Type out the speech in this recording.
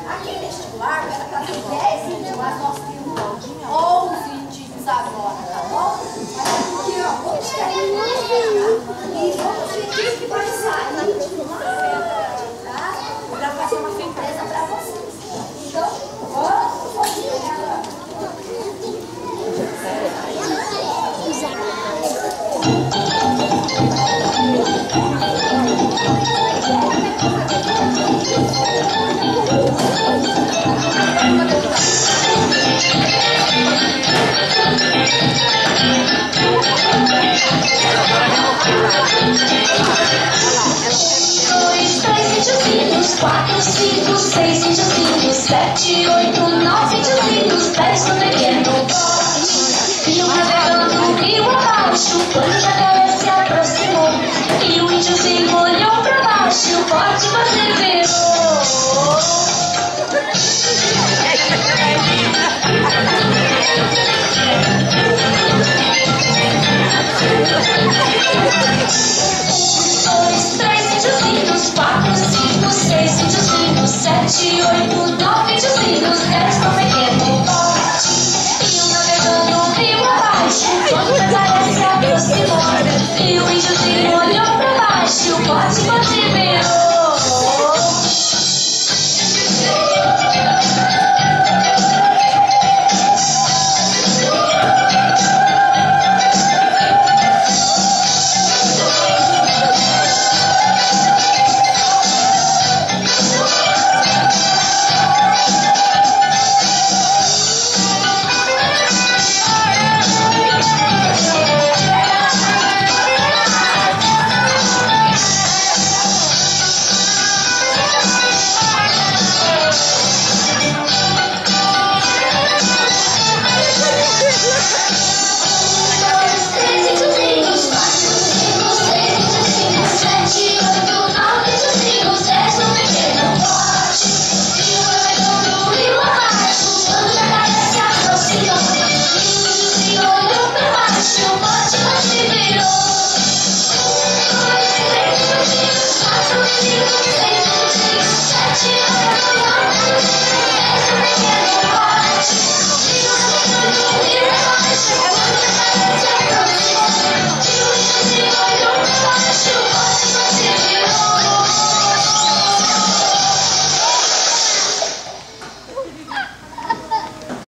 Aqui neste vestibular, era para ter 10 vestibulares, nós temos 11 títulos agora, tá bom? Aqui, ó, vamos terminar e vamos ver que vai sair tá? Para fazer uma surpresa para vocês. Então, vamos fazer ela. Quatro, cinco, seis videozinhos, 7, 8, 9 videozinhos, 10 no pequeno pote. Rio navegando, rio abaixo, quando o jacaré se aproximou. E o índiozinho olhou pra baixo, o pote você virou. Dois, três videozinhos, 4, 5, 6 videozinhos, 7, 8, 9 videozinhos, 10 no pequeno pote. Rio navegando, rio abaixo, quando o jacaré se aproximou. E o índiozinho olhou pra baixo, o pote você virou. Yeah.